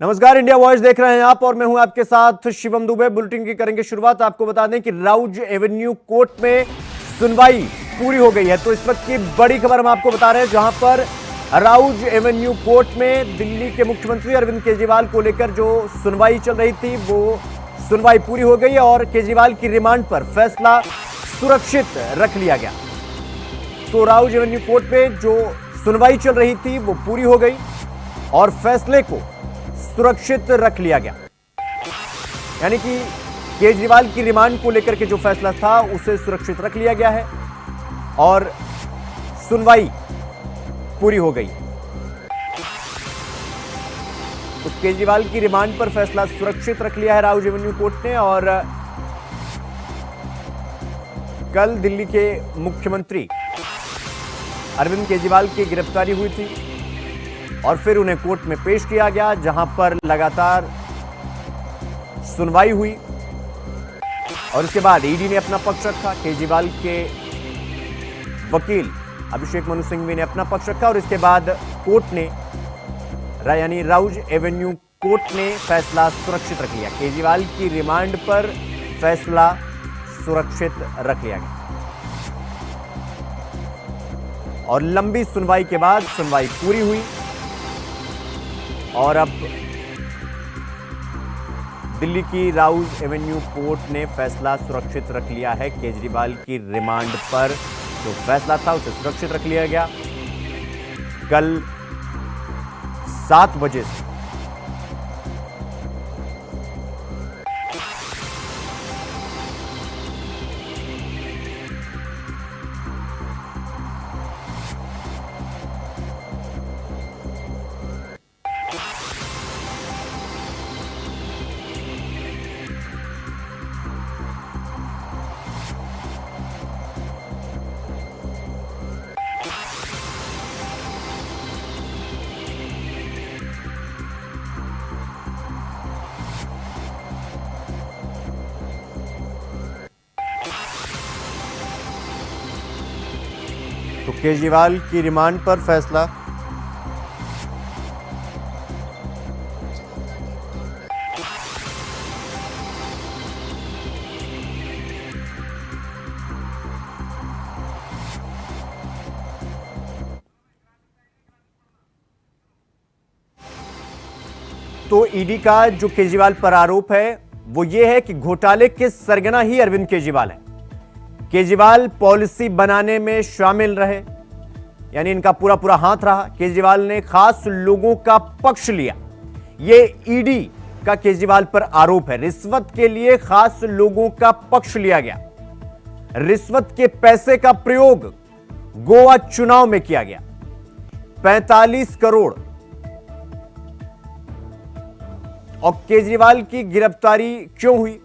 नमस्कार, India voice देख रहे हैं आप और मैं हूं आपके साथ शिवम दुबे। बुलेटिन की करेंगे शुरुआत। आपको बता दें कि राउज एवेन्यू कोर्ट में सुनवाई पूरी हो गई है। तो इस वक्त की बड़ी खबर हम आपको बता रहे हैं, जहां पर राउज एवेन्यू कोर्ट में दिल्ली के मुख्यमंत्री अरविंद केजरीवाल को लेकर जो सुनवाई चल रही थी, वो सुनवाई पूरी हो गई और केजरीवाल की रिमांड पर फैसला सुरक्षित रख लिया गया। तो राउज एवेन्यू कोर्ट में जो सुनवाई चल रही थी वो पूरी हो गई और फैसले को सुरक्षित रख लिया गया। यानी कि केजरीवाल की रिमांड को लेकर के जो फैसला था उसे सुरक्षित रख लिया गया है और सुनवाई पूरी हो गई। तो केजरीवाल की रिमांड पर फैसला सुरक्षित रख लिया है राउज एवेन्यू कोर्ट ने। और कल दिल्ली के मुख्यमंत्री अरविंद केजरीवाल की गिरफ्तारी हुई थी और फिर उन्हें कोर्ट में पेश किया गया, जहां पर लगातार सुनवाई हुई और इसके बाद ईडी ने अपना पक्ष रखा। केजरीवाल के वकील अभिषेक मनु सिंघवी ने अपना पक्ष रखा और इसके बाद कोर्ट ने यानी राउज एवेन्यू कोर्ट ने फैसला सुरक्षित रख लिया। केजरीवाल की रिमांड पर फैसला सुरक्षित रख लिया गया और लंबी सुनवाई के बाद सुनवाई पूरी हुई और अब दिल्ली की राउज एवेन्यू कोर्ट ने फैसला सुरक्षित रख लिया है। केजरीवाल की रिमांड पर जो फैसला था उसे सुरक्षित रख लिया गया। कल 7 बजे से तो केजरीवाल की रिमांड पर फैसला तो ईडी का जो केजरीवाल पर आरोप है वो ये है कि घोटाले के सरगना ही अरविंद केजरीवाल है। केजरीवाल पॉलिसी बनाने में शामिल रहे, यानी इनका पूरा पूरा हाथ रहा। केजरीवाल ने खास लोगों का पक्ष लिया, यह ईडी का केजरीवाल पर आरोप है। रिश्वत के लिए खास लोगों का पक्ष लिया गया। रिश्वत के पैसे का प्रयोग गोवा चुनाव में किया गया। 45 करोड़ और केजरीवाल की गिरफ्तारी क्यों हुई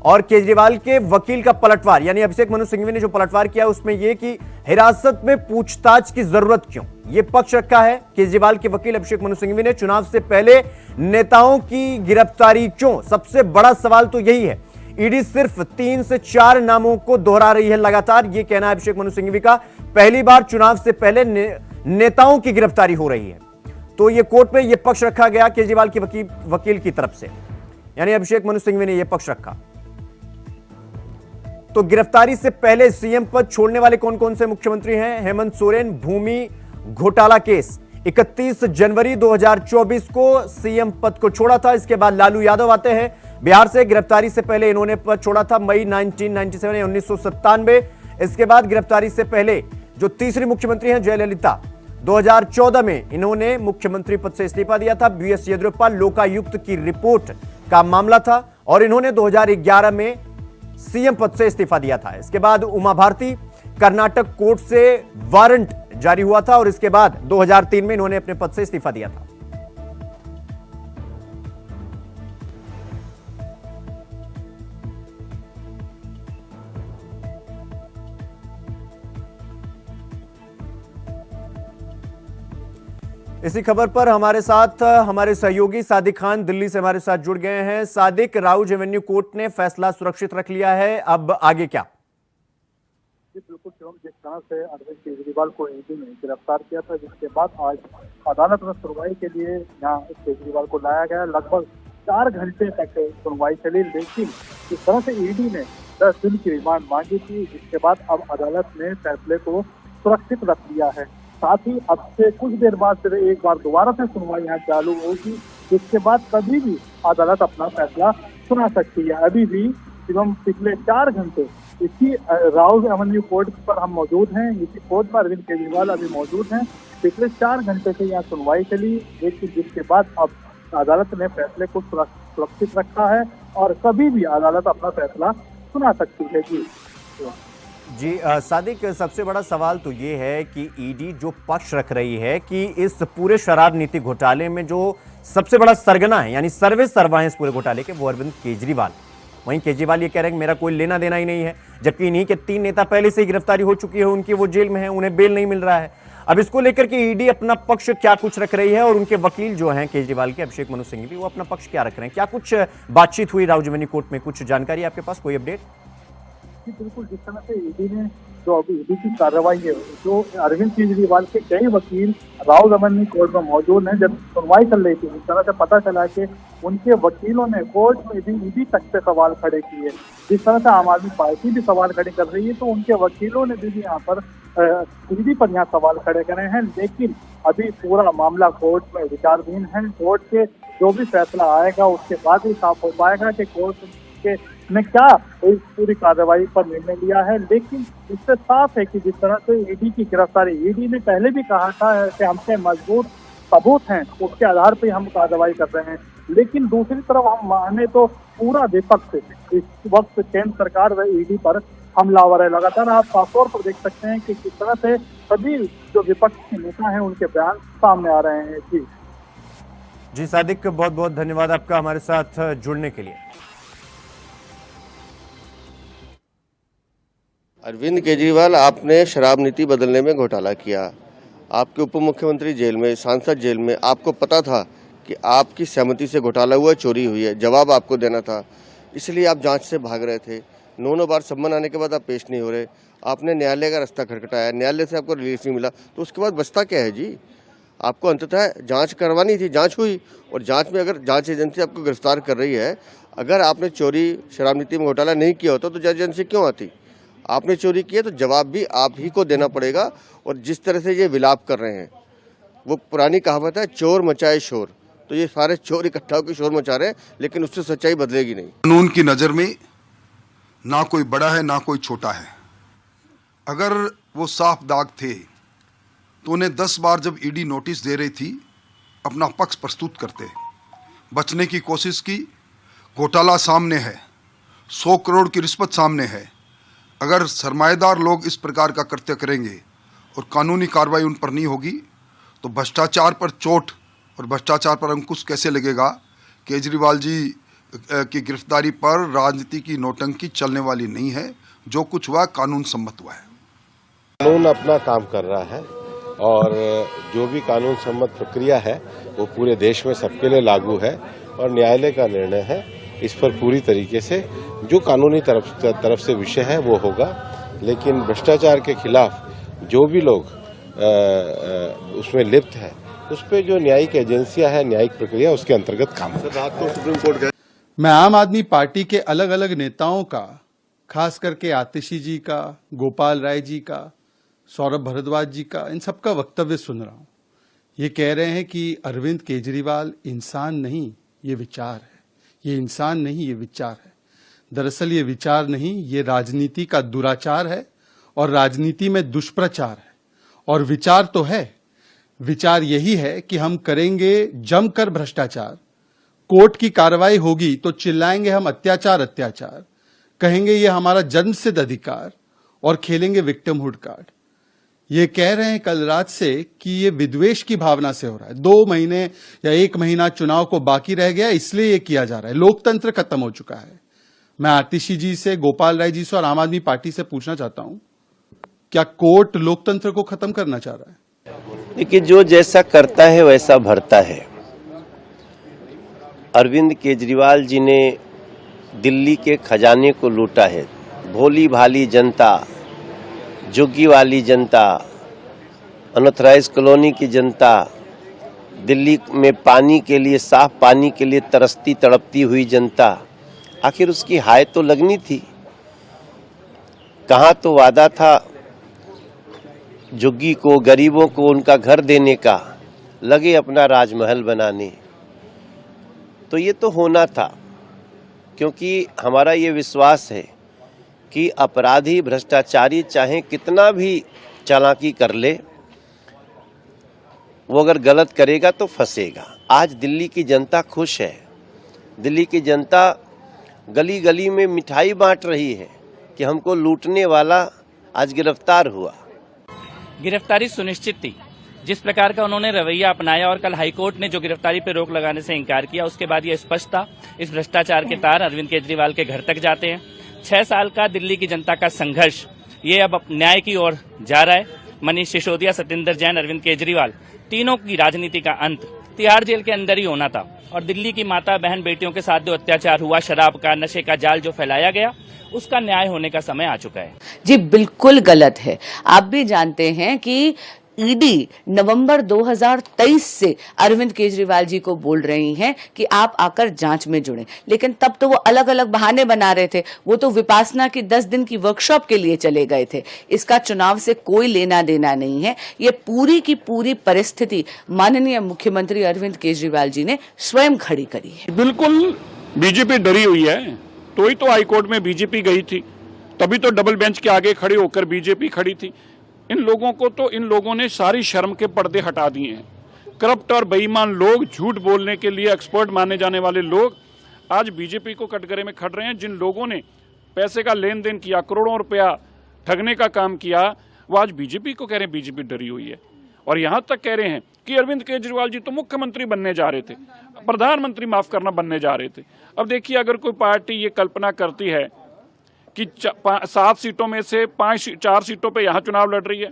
और केजरीवाल के वकील का पलटवार, यानी अभिषेक मनु सिंघवी ने जो पलटवार किया उसमें यह कि हिरासत में पूछताछ की जरूरत क्यों, यह पक्ष रखा है केजरीवाल के वकील अभिषेक मनु सिंघवी ने। चुनाव से पहले नेताओं की गिरफ्तारी क्यों, सबसे बड़ा सवाल तो यही है। ईडी सिर्फ 3 से 4 नामों को दोहरा रही है लगातार, यह कहना है अभिषेक मनु सिंघवी का। पहली बार चुनाव से पहले नेताओं की गिरफ्तारी हो रही है। तो यह कोर्ट में यह पक्ष रखा गया केजरीवाल के वकील की तरफ से, यानी अभिषेक मनु सिंघवी ने यह पक्ष रखा। तो गिरफ्तारी से पहले सीएम पद छोड़ने वाले कौन कौन से मुख्यमंत्री हैं? हेमंत सोरेन भूमि घोटाला केस 31 जनवरी 2024 को सीएम पद को छोड़ा था। इसके बाद लालू यादव आते हैं बिहार से। गिरफ्तारी से पहले इन्होंने पद छोड़ा था मई 1997 या 1997। इसके बाद गिरफ्तारी से पहले जो तीसरी मुख्यमंत्री हैं जयललिता, 2014 में इन्होंने मुख्यमंत्री पद से इस्तीफा दिया था। बीएस येदियुरप्पा लोकायुक्त की रिपोर्ट का मामला था और इन्होंने 2011 में सीएम पद से इस्तीफा दिया था। इसके बाद उमा भारती, कर्नाटक कोर्ट से वारंट जारी हुआ था और इसके बाद 2003 में इन्होंने अपने पद से इस्तीफा दिया था। इसी खबर पर हमारे साथ हमारे सहयोगी सादिक खान दिल्ली से हमारे साथ जुड़ गए हैं। सादिक, राउज एवेन्यू कोर्ट ने फैसला सुरक्षित रख लिया है, अब आगे क्या? जी बिल्कुल शिवम, जिस तरह से अरविंद केजरीवाल को ईडी ने गिरफ्तार किया था, जिसके बाद आज अदालत में सुनवाई के लिए यहाँ केजरीवाल को लाया गया। लगभग 4 घंटे तक सुनवाई चली, लेकिन जिस तरह से ईडी ने 10 दिन की रिमांड मांगी थी, जिसके बाद अब अदालत ने फैसले को सुरक्षित रख लिया है। साथ ही अब से कुछ देर बाद फिर एक बार दोबारा से सुनवाई यहाँ चालू होगी, जिसके बाद कभी भी अदालत अपना फैसला सुना सकती है। अभी भी शिवम पिछले 4 घंटे इसी राउज एवेन्यू कोर्ट पर हम मौजूद हैं। इसी कोर्ट पर अरविंद केजरीवाल अभी मौजूद हैं। पिछले 4 घंटे से यहाँ सुनवाई चली, लेकिन जिसके बाद अब अदालत ने फैसले को सुरक्षित रखा है और कभी भी अदालत अपना फैसला सुना सकती है। जी सादिक, सबसे बड़ा सवाल तो ये है कि ईडी जो पक्ष रख रही है कि इस पूरे शराब नीति घोटाले में जो सबसे बड़ा सरगना है, यानी सर्वे सर्वा है इस पूरे घोटाले के, वो अरविंद केजरीवाल। वहीं केजरीवाल ये कह रहे हैं कि मेरा कोई लेना देना ही नहीं है, जबकि इन्हीं के 3 नेता पहले से ही गिरफ्तारी हो चुकी है, उनकी वो जेल में है, उन्हें बेल नहीं मिल रहा है। अब इसको लेकर के ईडी अपना पक्ष क्या कुछ रख रही है, और उनके वकील जो हैं केजरीवाल के, अभिषेक मनु सिंघवी, वो अपना पक्ष क्या रख रहे हैं? क्या कुछ बातचीत हुई राउज एवेन्यू कोर्ट में? कुछ जानकारी आपके पास, कोई अपडेट? जी बिल्कुल, जिस तरह से ईडी ने जो अभी ईडी की कार्रवाई है, जो अरविंद केजरीवाल के कई वकील राउज एवेन्यू कोर्ट में मौजूद हैं, जब सुनवाई चल रही थी, इस तरह से पता चला कि उनके वकीलों ने कोर्ट में भी ईडी तक पे सवाल खड़े किए। जिस तरह से आम आदमी पार्टी भी सवाल खड़े कर रही है, तो उनके वकीलों ने भी यहाँ पर ईडी पर यहाँ सवाल खड़े करे हैं। लेकिन अभी पूरा मामला कोर्ट में विचाराधीन है। कोर्ट के जो भी फैसला आएगा उसके बाद ही साफ हो पाएगा कि कोर्ट के ने क्या इस पूरी कार्रवाई पर निर्णय लिया है। लेकिन इससे साफ है कि जिस तरह से ईडी की गिरफ्तारी, ईडी ने पहले भी कहा था कि हमसे मजबूत सबूत हैं, उसके आधार पर हम कार्रवाई कर रहे हैं। लेकिन दूसरी तरफ हम माने तो पूरा विपक्ष इस वक्त केंद्र सरकार व ईडी पर हमलावर है। लगातार आप साफ तौर पर देख सकते हैं कि किस तरह से सभी जो विपक्ष के नेता हैं उनके बयान सामने आ रहे हैं। जी सादिक, बहुत बहुत धन्यवाद आपका हमारे साथ जुड़ने के लिए। अरविंद केजरीवाल, आपने शराब नीति बदलने में घोटाला किया, आपके उप मुख्यमंत्री जेल में, सांसद जेल में, आपको पता था कि आपकी सहमति से घोटाला हुआ, चोरी हुई है, जवाब आपको देना था, इसलिए आप जांच से भाग रहे थे। 9 बार सम्मन आने के बाद आप पेश नहीं हो रहे, आपने न्यायालय का रास्ता खटखटाया, न्यायालय से आपको रिलीफ नहीं मिला, तो उसके बाद बचता क्या है जी? आपको अंततः जांच करवानी थी, जांच हुई, और जांच में अगर जांच एजेंसी आपको गिरफ्तार कर रही है, अगर आपने चोरी शराब नीति में घोटाला नहीं किया होता तो जांच एजेंसी क्यों आती? आपने चोरी की है तो जवाब भी आप ही को देना पड़ेगा। और जिस तरह से ये विलाप कर रहे हैं, वो पुरानी कहावत है, चोर मचाए शोर, तो ये सारे चोर इकट्ठा होकर शोर मचा रहे हैं, लेकिन उससे सच्चाई बदलेगी नहीं। कानून की नज़र में ना कोई बड़ा है ना कोई छोटा है। अगर वो साफ दाग थे तो उन्हें 10 बार जब ईडी नोटिस दे रही थी अपना पक्ष प्रस्तुत करते, बचने की कोशिश की। घोटाला सामने है, 100 करोड़ की रिश्वत सामने है। अगर सरमाएदार लोग इस प्रकार का कृत्य करेंगे और कानूनी कार्रवाई उन पर नहीं होगी तो भ्रष्टाचार पर चोट और भ्रष्टाचार पर अंकुश कैसे लगेगा? केजरीवाल जी की गिरफ्तारी पर राजनीति की नौटंकी चलने वाली नहीं है। जो कुछ हुआ कानून सम्मत हुआ है। कानून अपना काम कर रहा है और जो भी कानून सम्मत प्रक्रिया है वो पूरे देश में सबके लिए लागू है, और न्यायालय का निर्णय है इस पर पूरी तरीके से जो कानूनी तरफ से विषय है वो होगा। लेकिन भ्रष्टाचार के खिलाफ जो भी लोग उसमें लिप्त है, उस पर जो न्यायिक एजेंसियां है, न्यायिक प्रक्रिया, उसके अंतर्गत काम होगा। रात को सुप्रीम कोर्ट गए, मैं आम आदमी पार्टी के अलग अलग नेताओं का, खास करके आतिशी जी का, गोपाल राय जी का, सौरभ भारद्वाज जी का, इन सबका वक्तव्य सुन रहा हूं। ये कह रहे हैं कि अरविंद केजरीवाल इंसान नहीं, ये विचार है। ये इंसान नहीं, ये विचार है। दरअसल ये विचार नहीं, ये राजनीति का दुराचार है और राजनीति में दुष्प्रचार है। और विचार तो है, विचार यही है कि हम करेंगे जमकर भ्रष्टाचार, कोर्ट की कार्रवाई होगी तो चिल्लाएंगे हम अत्याचार अत्याचार, कहेंगे ये हमारा जन्मसिद्ध अधिकार, और खेलेंगे विक्टिमहुड कार्ड। ये कह रहे हैं कल रात से कि ये विद्वेष की भावना से हो रहा है। 2 महीने या 1 महीना चुनाव को बाकी रह गया, इसलिए ये किया जा रहा है। लोकतंत्र खत्म हो चुका है। मैं आतिशी जी से, गोपाल राय जी से और आम आदमी पार्टी से पूछना चाहता हूं, क्या कोर्ट लोकतंत्र को खत्म करना चाह रहा है? देखिए, जो जैसा करता है वैसा भरता है। अरविंद केजरीवाल जी ने दिल्ली के खजाने को लूटा है। भोली भाली जनता झुग्गी वाली जनता, अनऑथराइज कॉलोनी की जनता, दिल्ली में पानी के लिए, साफ पानी के लिए तरसती तड़पती हुई जनता, आखिर उसकी हाय तो लगनी थी। कहाँ तो वादा था झुग्गी को, गरीबों को उनका घर देने का, लगे अपना राजमहल बनाने। तो ये तो होना था, क्योंकि हमारा ये विश्वास है कि अपराधी, भ्रष्टाचारी चाहे कितना भी चालाकी कर ले, वो अगर गलत करेगा तो फंसेगा। आज दिल्ली की जनता खुश है। दिल्ली की जनता गली गली में मिठाई बांट रही है कि हमको लूटने वाला आज गिरफ्तार हुआ। गिरफ्तारी सुनिश्चित थी। जिस प्रकार का उन्होंने रवैया अपनाया और कल हाईकोर्ट ने जो गिरफ्तारी पर रोक लगाने से इनकार किया, उसके बाद ये स्पष्ट था इस भ्रष्टाचार के तार अरविंद केजरीवाल के घर तक जाते हैं। 6 साल का दिल्ली की जनता का संघर्ष ये अब न्याय की ओर जा रहा है। मनीष सिसोदिया, सत्येंद्र जैन, अरविंद केजरीवाल, तीनों की राजनीति का अंत तिहाड़ जेल के अंदर ही होना था। और दिल्ली की माता बहन बेटियों के साथ जो अत्याचार हुआ, शराब का, नशे का जाल जो फैलाया गया, उसका न्याय होने का समय आ चुका है। जी बिल्कुल गलत है। आप भी जानते हैं कि ईडी नवंबर 2023 से अरविंद केजरीवाल जी को बोल रही हैं कि आप आकर जांच में जुड़ें, लेकिन तब तो वो अलग अलग बहाने बना रहे थे। वो तो विपासना की 10 दिन की वर्कशॉप के लिए चले गए थे। इसका चुनाव से कोई लेना देना नहीं है। ये पूरी की पूरी परिस्थिति माननीय मुख्यमंत्री अरविंद केजरीवाल जी ने स्वयं खड़ी करी है। बिल्कुल बीजेपी डरी हुई है, तो ही तो हाईकोर्ट में बीजेपी गई थी, तभी तो डबल बेंच के आगे खड़े होकर बीजेपी खड़ी थी। इन लोगों ने सारी शर्म के पर्दे हटा दिए हैं। करप्ट और बेईमान लोग, झूठ बोलने के लिए एक्सपर्ट माने जाने वाले लोग आज बीजेपी को कटघरे में खड़ रहे हैं। जिन लोगों ने पैसे का लेन देन किया, करोड़ों रुपया ठगने का काम किया, वो आज बीजेपी को कह रहे हैं बीजेपी डरी हुई है। और यहाँ तक कह रहे हैं कि अरविंद केजरीवाल जी तो मुख्यमंत्री बनने जा रहे थे, प्रधानमंत्री माफ करना बनने जा रहे थे। अब देखिए, अगर कोई पार्टी ये कल्पना करती है कि 7 सीटों में से 4 सीटों पे यहाँ चुनाव लड़ रही है,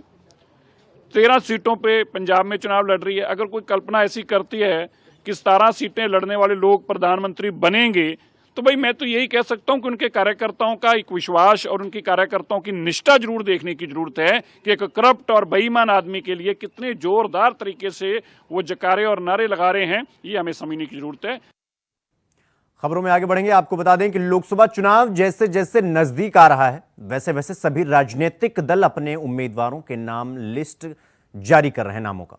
13 सीटों पे पंजाब में चुनाव लड़ रही है, अगर कोई कल्पना ऐसी करती है कि 17 सीटें लड़ने वाले लोग प्रधानमंत्री बनेंगे, तो भाई मैं तो यही कह सकता हूं कि उनके कार्यकर्ताओं का एक विश्वास और उनकी कार्यकर्ताओं की निष्ठा जरूर देखने की जरूरत है कि एक करप्ट और बेईमान आदमी के लिए कितने जोरदार तरीके से वो जकारे और नारे लगा रहे हैं, ये हमें समझने की जरूरत है। खबरों में आगे बढ़ेंगे। आपको बता दें कि लोकसभा चुनाव जैसे जैसे नजदीक आ रहा है, वैसे वैसे सभी राजनीतिक दल अपने उम्मीदवारों के नाम लिस्ट जारी कर रहे हैं, नामों का।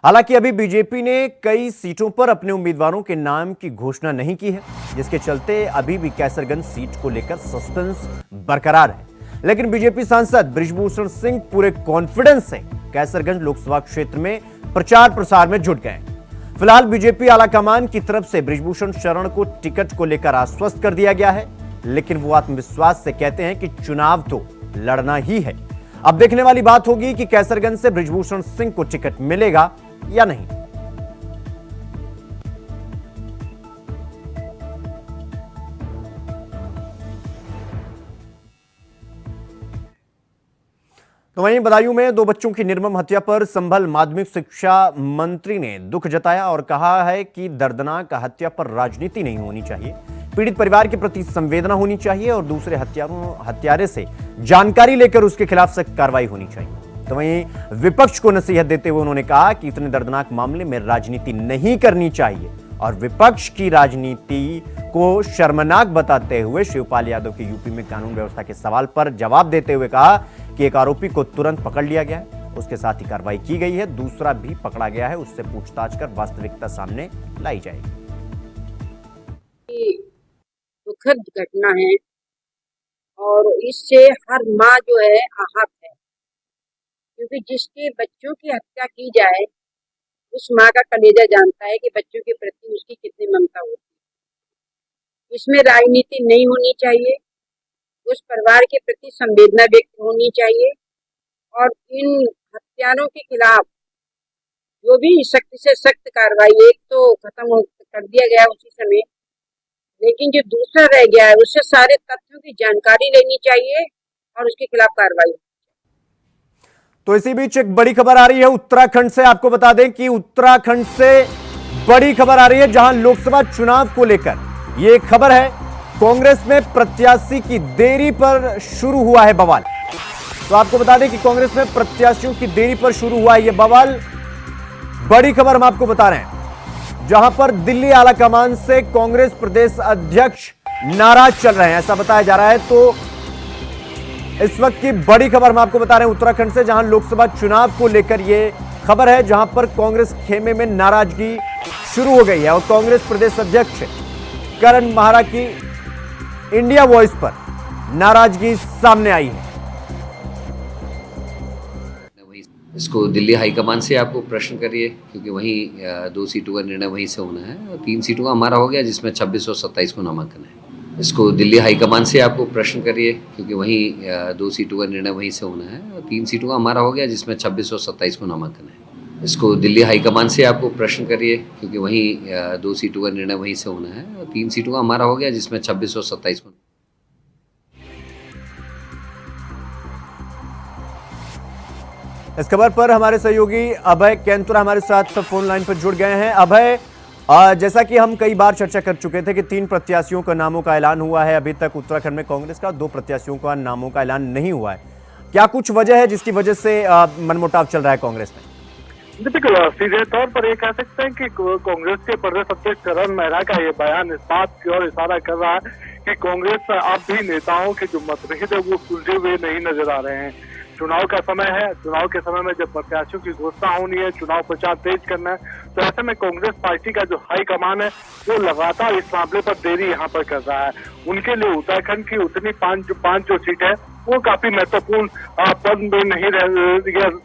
हालांकि अभी बीजेपी ने कई सीटों पर अपने उम्मीदवारों के नाम की घोषणा नहीं की है, जिसके चलते अभी भी कैसरगंज सीट को लेकर सस्पेंस बरकरार है। लेकिन बीजेपी सांसद बृजभूषण सिंह पूरे कॉन्फिडेंस से कैसरगंज लोकसभा क्षेत्र में प्रचार प्रसार में जुट गए। फिलहाल बीजेपी आलाकमान की तरफ से बृजभूषण शरण को टिकट को लेकर आश्वस्त कर दिया गया है, लेकिन वो आत्मविश्वास से कहते हैं कि चुनाव तो लड़ना ही है। अब देखने वाली बात होगी कि कैसरगंज से बृजभूषण सिंह को टिकट मिलेगा या नहीं। तो वहीं बदायूं में 2 बच्चों की निर्मम हत्या पर संभल माध्यमिक शिक्षा मंत्री ने दुख जताया और कहा है कि दर्दनाक हत्या पर राजनीति नहीं होनी चाहिए, पीड़ित परिवार के प्रति संवेदना होनी चाहिए और दूसरे हत्यारे से जानकारी लेकर उसके खिलाफ सख्त कार्रवाई होनी चाहिए। तो वहीं विपक्ष को नसीहत देते हुए उन्होंने कहा कि इतने दर्दनाक मामले में राजनीति नहीं करनी चाहिए और विपक्ष की राजनीति को शर्मनाक बताते हुए शिवपाल यादव के यूपी में कानून व्यवस्था के सवाल पर जवाब देते हुए कहा कि एक आरोपी को तुरंत पकड़ लिया गया है, उसके साथ ही कार्रवाई की गई है, दूसरा भी पकड़ा गया है, उससे पूछताछ कर वास्तविकता सामने लाई जाएगी। दुखद घटना है और इससे हर माँ जो है आहत है, क्योंकि जिसके बच्चों की हत्या की जाए उस माँ का कलेजा जानता है कि बच्चों के प्रति उसकी कितनी ममता होती है। इसमें राजनीति नहीं होनी चाहिए, उस परिवार के प्रति संवेदना व्यक्त होनी चाहिए और इन हत्यारों के खिलाफ जो भी सख्त से सख्त कार्रवाई, एक तो खत्म कर दिया गया उसी समय, लेकिन जो दूसरा रह गया है उससे सारे तथ्यों की जानकारी लेनी चाहिए और उसके खिलाफ कार्रवाई। तो इसी बीच एक बड़ी खबर आ रही है उत्तराखंड से। आपको बता दें कि उत्तराखंड से बड़ी खबर आ रही है, जहां लोकसभा चुनाव को लेकर यह खबर है, कांग्रेस में प्रत्याशी की देरी पर शुरू हुआ है बवाल। तो आपको बता दें कि कांग्रेस में प्रत्याशियों की देरी पर शुरू हुआ यह बवाल। बड़ी खबर हम आपको बता रहे हैं, जहां पर दिल्ली आलाकमान से कांग्रेस प्रदेश अध्यक्ष नाराज चल रहे हैं, ऐसा बताया जा रहा है। तो इस वक्त की बड़ी खबर हम आपको बता रहे हैं उत्तराखंड से, जहां लोकसभा चुनाव को लेकर यह खबर है, जहां पर कांग्रेस खेमे में नाराजगी शुरू हो गई है और कांग्रेस प्रदेश अध्यक्ष करण माहरा की इंडिया वॉइस पर नाराजगी सामने आई है। इसको दिल्ली हाईकमान से आपको प्रश्न करिए, क्योंकि वहीं 2 सीटों का निर्णय वहीं से होना है और 3 सीटों का हमारा हो गया, जिसमें 26 और 27 को नामांकन है। इसको दिल्ली हाईकमान से आपको प्रश्न करिए, क्योंकि वहीं 2 सीटों का निर्णय वहीं से होना है और 3 सीटों का हमारा हो गया, जिसमें 26 और 27 को नामांकन है। इसको दिल्ली हाईकमान से आपको प्रश्न करिए, क्योंकि वहीं 2 सीटों का निर्णय वहीं से होना है और 3 सीटों का हमारा हो गया, जिसमें 26 और 27 को। इस खबर पर हमारे सहयोगी अभय कैंतुरा हमारे साथ फोन लाइन पर जुड़ गए हैं। अभय, जैसा कि हम कई बार चर्चा कर चुके थे कि 3 प्रत्याशियों का नामों का ऐलान हुआ है, अभी तक उत्तराखंड में कांग्रेस का 2 प्रत्याशियों का नामों का ऐलान नहीं हुआ है। क्या कुछ वजह है जिसकी वजह से मनमुटाव चल रहा है कांग्रेस में? बिल्कुल, सीधे तौर पर ये कह सकते हैं कि कांग्रेस के प्रदेश अध्यक्ष करण मेहरा का ये बयान इस बात की ओर इशारा कर रहा है कि कांग्रेस अब भी नेताओं के जो मतभेद है वो सुलझे हुए नहीं नजर आ रहे हैं। चुनाव का समय है, चुनाव के समय में जब प्रत्याशियों की घोषणा होनी है, चुनाव प्रचार तेज करना है, तो ऐसे में कांग्रेस पार्टी का जो हाईकमान है वो लगातार इस मामले पर देरी यहाँ पर कर रहा है। उनके लिए उत्तराखंड की उतनी पांच जो सीट है वो काफी महत्वपूर्ण पद में नहीं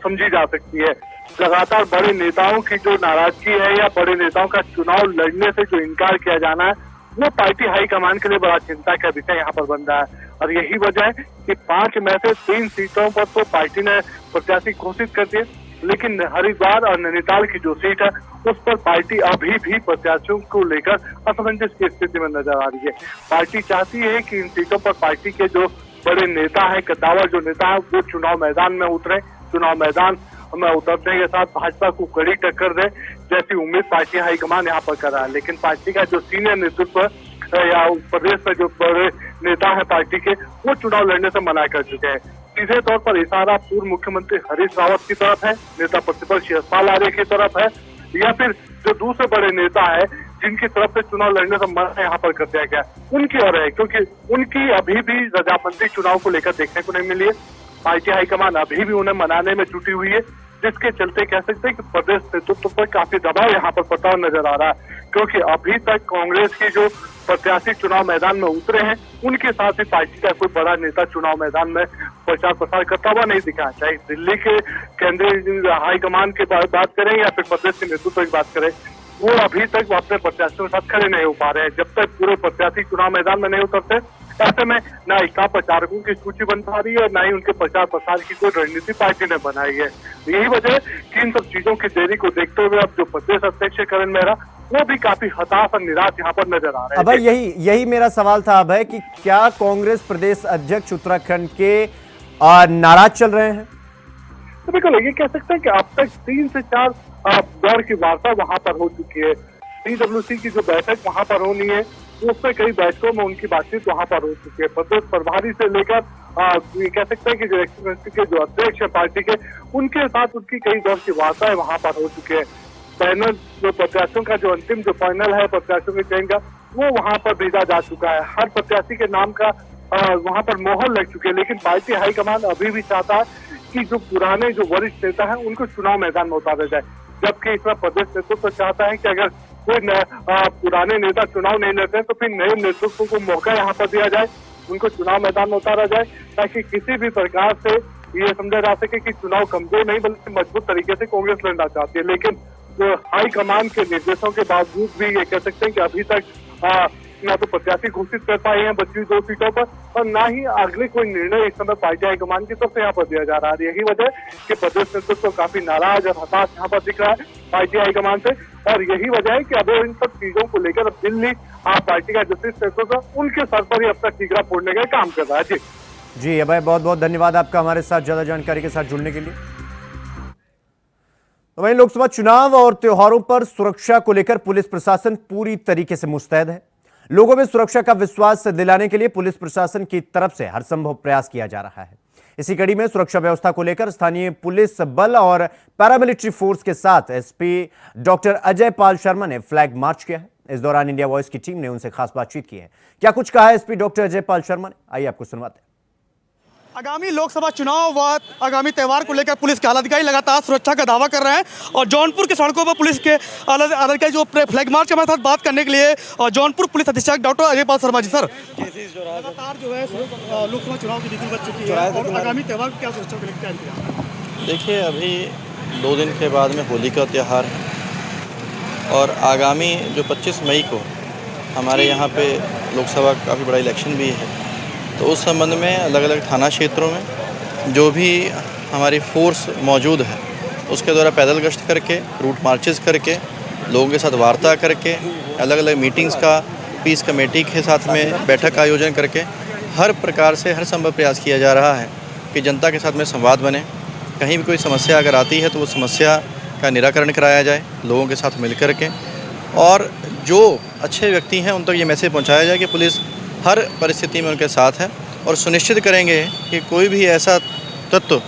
समझी जा सकती है। लगातार बड़े नेताओं की जो नाराजगी है या बड़े नेताओं का चुनाव लड़ने से जो इनकार किया जाना है वो पार्टी हाईकमान के लिए बड़ा चिंता का विषय यहाँ पर बन रहा है। और यही वजह है कि 5 में से 3 सीटों पर तो पार्टी ने प्रत्याशी घोषित कर दिए, लेकिन हरिद्वार और नैनीताल की जो सीट है उस पर पार्टी अभी भी प्रत्याशियों को लेकर असमंजस की स्थिति में नजर आ रही है। पार्टी चाहती है कि इन सीटों पर पार्टी के जो बड़े नेता है, कद्दावर जो नेता है, वो चुनाव मैदान में उतरे, चुनाव मैदान में उतरने के साथ भाजपा को कड़ी टक्कर दे, जैसी उम्मीद पार्टी हाईकमान यहाँ पर कर रहा है। लेकिन पार्टी का जो सीनियर नेतृत्व या प्रदेश में जो बड़े नेता है पार्टी के, वो चुनाव लड़ने से मना कर चुके हैं। सीधे तौर पर इशारा पूर्व मुख्यमंत्री हरीश रावत की तरफ है, नेता प्रतिपक्ष यशपाल आर्य की तरफ है, या फिर जो दूसरे बड़े नेता है जिनकी तरफ से चुनाव लड़ने से मना यहाँ पर कर दिया गया, उनकी ओर है, क्योंकि उनकी अभी भी रजामंदी चुनाव को लेकर देखने को नहीं मिली है। पार्टी हाईकमान अभी भी उन्हें मनाने में जुटी हुई है, जिसके चलते कह सकते हैं कि प्रदेश नेतृत्व पर काफी दबाव यहाँ पर पड़ता हुआ नजर आ रहा है, क्योंकि अभी तक कांग्रेस की जो प्रत्याशी चुनाव मैदान में उतरे हैं उनके साथ ही पार्टी का कोई बड़ा नेता चुनाव मैदान में प्रचार प्रसार करता हुआ नहीं दिखा। चाहे दिल्ली के केंद्रीय हाईकमान की बात करें या फिर प्रदेश के नेतृत्व की बात करें, वो अभी तक अपने प्रत्याशियों के साथ खड़े नहीं हो पा रहे हैं। जब तक पूरे प्रत्याशी चुनाव मैदान में नहीं उतरते, ऐसे में न स्टार प्रचारकों की सूची बन पा रही है और न ही उनके प्रचार प्रसार की कोई रणनीति पार्टी ने बनाई है। यही वजह है कि इन सब चीजों की देरी को देखते हुए अब जो प्रदेश अध्यक्ष करण मेहरा वो भी काफी हताश और निराश यहाँ पर नजर आ रहे हैं। अभय, यही मेरा सवाल था अभय, कि क्या कांग्रेस प्रदेश अध्यक्ष उत्तराखंड के नाराज चल रहे हैं? तो बिल्कुल ये कह सकते हैं कि अब तक 3 से 4 दौर की वार्ता वहां पर हो चुकी है। CWC की जो बैठक वहां पर होनी है, उसमें कई बैठकों में उनकी बातचीत वहां पर हो चुकी है। प्रदेश प्रभारी से लेकर ये कह सकते हैं कि जो एक्सक्यूटिव के जो अध्यक्ष है पार्टी के, उनके साथ उनकी कई दौर की वार्ताएं वहां पर हो चुकी है। पैनल जो प्रत्याशियों का जो अंतिम जो पैनल है प्रत्याशियों के चयन का, वो वहां पर भेजा जा चुका है। हर प्रत्याशी के नाम का वहां पर मोहर लग चुकी है, लेकिन पार्टी हाईकमान अभी भी चाहता है कि जो पुराने जो वरिष्ठ नेता है उनको चुनाव मैदान में उतारा जाए, जबकि इसमें प्रदेश नेतृत्व चाहता है कि अगर कोई पुराने नेता चुनाव नहीं लड़ते हैं तो फिर नए नेतृत्व को मौका यहाँ पर दिया जाए, उनको चुनाव मैदान में उतारा जाए, ताकि किसी भी प्रकार से ये समझा जा सके कि चुनाव कमजोर नहीं बल्कि मजबूत तरीके से कांग्रेस लड़ना चाहती है। लेकिन जो हाईकमान के निर्देशों के बावजूद भी ये कह सकते हैं कि अभी तक ना तो प्रत्याशी घोषित कर पाए हैं बची 2 सीटों पर, और ना ही अगले कोई निर्णय इस समय पार्टी हाईकमान की तरफ से यहाँ पर दिया जा रहा है। यही वजह है कि प्रदेश नेतृत्व काफी नाराज और हताश यहाँ पर दिख रहा है पार्टी हाईकमान से, और यही वजह है कि अब इन सब चीजों को लेकर अब दिल्ली पार्टी का जो शीर्ष नेतृत्व उनके सर पर ही अब तक टीकरा फोड़ने का काम कर रहा है। जी अभय, बहुत बहुत धन्यवाद आपका हमारे साथ ज्यादा जानकारी के साथ जुड़ने के लिए। तो वहीं लोकसभा चुनाव और त्योहारों पर सुरक्षा को लेकर पुलिस प्रशासन पूरी तरीके से मुस्तैद है। लोगों में सुरक्षा का विश्वास दिलाने के लिए पुलिस प्रशासन की तरफ से हर संभव प्रयास किया जा रहा है। इसी कड़ी में सुरक्षा व्यवस्था को लेकर स्थानीय पुलिस बल और पैरामिलिट्री फोर्स के साथ एसपी डॉक्टर अजय पाल शर्मा ने फ्लैग मार्च किया है। इस दौरान इंडिया वॉइस की टीम ने उनसे खास बातचीत की है। क्या कुछ कहा है एसपी डॉक्टर अजय पाल शर्मा ने, आइए आपको सुनवाते हैं। आगामी लोकसभा चुनाव व आगामी त्यौहार को लेकर पुलिस के आलाधिकारी लगातार सुरक्षा का दावा कर रहे हैं और जौनपुर के सड़कों पर पुलिस के आलाधिकारी जो फ्लैग मार्च हमारे साथ बात करने के लिए जौनपुर पुलिस अधीक्षक डॉक्टर अजय पाल शर्मा जी। सर, लगातार जो है लोकसभा चुनाव की ड्यूटी बच चुकी है और आगामी त्यौहार क्या सुरक्षा को लेकर क्या इंतजाम? देखिए, अभी 2 दिन के बाद में होली का त्यौहार है और आगामी जो 25 मई को हमारे यहाँ पे लोकसभा काफ़ी बड़ा इलेक्शन भी है, तो उस संबंध में अलग अलग थाना क्षेत्रों में जो भी हमारी फोर्स मौजूद है उसके द्वारा पैदल गश्त करके, रूट मार्चेस करके, लोगों के साथ वार्ता करके, अलग अलग मीटिंग्स का पीस कमेटी के साथ में बैठक का आयोजन करके हर प्रकार से हर संभव प्रयास किया जा रहा है कि जनता के साथ में संवाद बने। कहीं भी कोई समस्या अगर आती है तो वो समस्या का निराकरण कराया जाए लोगों के साथ मिल कर के, और जो अच्छे व्यक्ति हैं उन तक ये मैसेज पहुँचाया जाए कि पुलिस हर परिस्थिति में उनके साथ है और सुनिश्चित करेंगे कि कोई भी ऐसा तत्व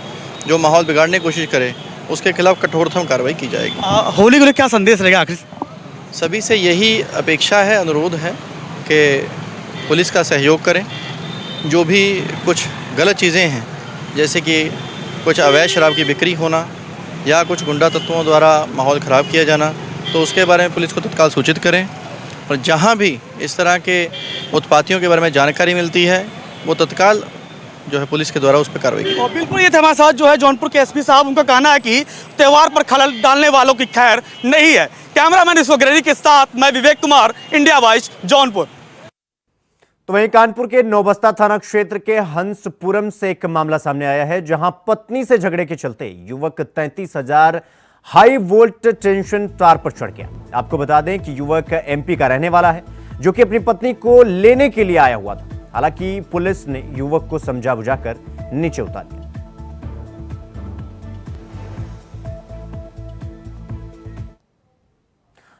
जो माहौल बिगाड़ने की कोशिश करे उसके खिलाफ कठोरतम कार्रवाई की जाएगी। होली को लेकर क्या संदेश रहेगा आखिर? सभी से यही अपेक्षा है, अनुरोध है कि पुलिस का सहयोग करें। जो भी कुछ गलत चीज़ें हैं, जैसे कि कुछ अवैध शराब की बिक्री होना या कुछ गुंडा तत्वों द्वारा माहौल ख़राब किया जाना, तो उसके बारे में पुलिस को तत्काल सूचित करें। और जहाँ भी इस तरह के उत्पातियों के बारे में जानकारी मिलती है वो तत्काल जो है पुलिस के द्वारा उस पर कार्रवाई की। और बिल्कुल ये थे हमारे साथ जो है जौनपुर के एसपी साहब, उनका कहना है कि त्यौहार पर खलल डालने वालों की खैर नहीं है। कैमरामैन विश्वग्रेरी के साथ मैं विवेक कुमार, इंडिया वॉइस, जौनपुर। तो वहीं कानपुर के नौबस्ता थाना क्षेत्र के हंसपुरम से एक मामला सामने आया है, जहां पत्नी से झगड़े के चलते युवक 33,000 हाई वोल्ट टेंशन तार पर चढ़ गया। आपको बता दें कि युवक एमपी का रहने वाला है, जो कि अपनी पत्नी को लेने के लिए आया हुआ था। हालांकि पुलिस ने युवक को समझा बुझाकर नीचे उतार दिया।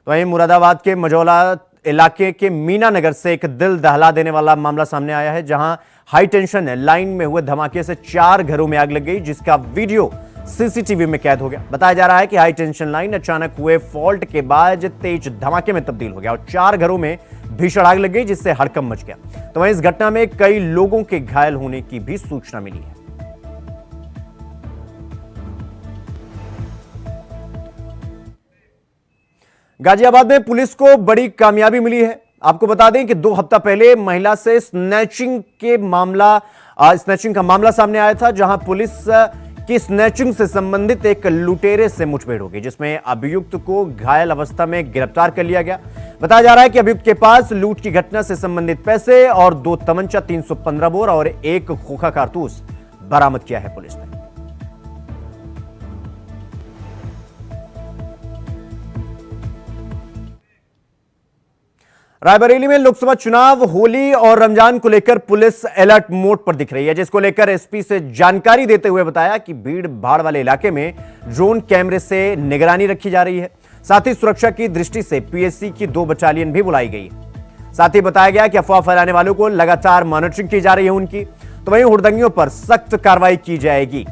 तो वहीं मुरादाबाद के मजौला इलाके के मीना नगर से एक दिल दहला देने वाला मामला सामने आया है, जहां हाई टेंशन लाइन में हुए धमाके से 4 घरों में आग लग गई, जिसका वीडियो सीसीटीवी में कैद हो गया। बताया जा रहा है कि हाई टेंशन लाइन अचानक हुए फॉल्ट के बाद तेज धमाके में तब्दील हो गया और 4 घरों में भीषण आग लग गई, जिससे हड़कंप मच गया। तो वहीं इस घटना में कई लोगों के घायल होने की भी सूचना मिली है। गाजियाबाद में पुलिस को बड़ी कामयाबी मिली है। आपको बता दें कि 2 हफ्ता पहले महिला से स्नैचिंग का मामला सामने आया था, जहां पुलिस की स्नैचिंग से संबंधित एक लुटेरे से मुठभेड़ हो गई, जिसमें अभियुक्त को घायल अवस्था में गिरफ्तार कर लिया गया। बताया जा रहा है कि अभियुक्त के पास लूट की घटना से संबंधित पैसे और 2 तमंचा, 315 बोर और 1 खोखा कारतूस बरामद किया है पुलिस ने। रायबरेली में लोकसभा चुनाव, होली और रमजान को लेकर पुलिस अलर्ट मोड पर दिख रही है, जिसको लेकर एसपी से जानकारी देते हुए बताया कि भीड़ भाड़ वाले इलाके में ड्रोन कैमरे से निगरानी रखी जा रही है। साथ ही सुरक्षा की दृष्टि से पीएससी की 2 बटालियन भी बुलाई गई है। साथ ही बताया गया कि अफवाह फैलाने वालों को लगातार मॉनिटरिंग की जा रही है उनकी। तो वहीं हुड़दंगियों पर सख्त कार्रवाई की जाएगी।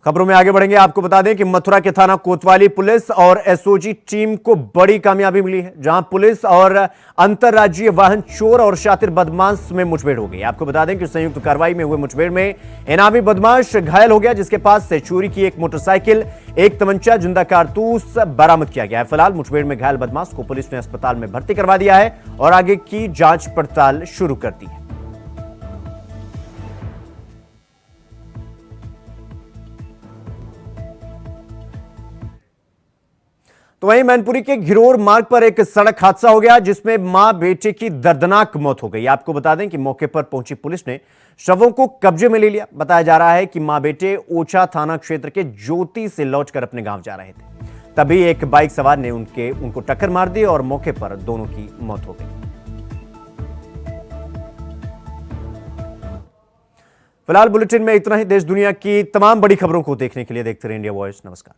खबरों में आगे बढ़ेंगे। आपको बता दें कि मथुरा के थाना कोतवाली पुलिस और एसओजी टीम को बड़ी कामयाबी मिली है, जहां पुलिस और अंतर्राज्यीय वाहन चोर और शातिर बदमाश में मुठभेड़ हो गई। आपको बता दें कि संयुक्त कार्रवाई में हुए मुठभेड़ में इनामी बदमाश घायल हो गया, जिसके पास से चोरी की 1 मोटरसाइकिल, 1 तमंचा, जिंदा कारतूस बरामद किया गया है। फिलहाल मुठभेड़ में घायल बदमाश को पुलिस ने अस्पताल में भर्ती करवा दिया है और आगे की जांच पड़ताल शुरू कर दी है। तो वहीं मैनपुरी के घिरोर मार्ग पर एक सड़क हादसा हो गया, जिसमें मां बेटे की दर्दनाक मौत हो गई। आपको बता दें कि मौके पर पहुंची पुलिस ने शवों को कब्जे में ले लिया। बताया जा रहा है कि मां बेटे ओछा थाना क्षेत्र के ज्योति से लौटकर अपने गांव जा रहे थे, तभी एक बाइक सवार ने उनको टक्कर मार दी और मौके पर दोनों की मौत हो गई। फिलहाल बुलेटिन में इतना ही। देश दुनिया की तमाम बड़ी खबरों को देखने के लिए देखते रहिए इंडिया वॉइस। नमस्कार।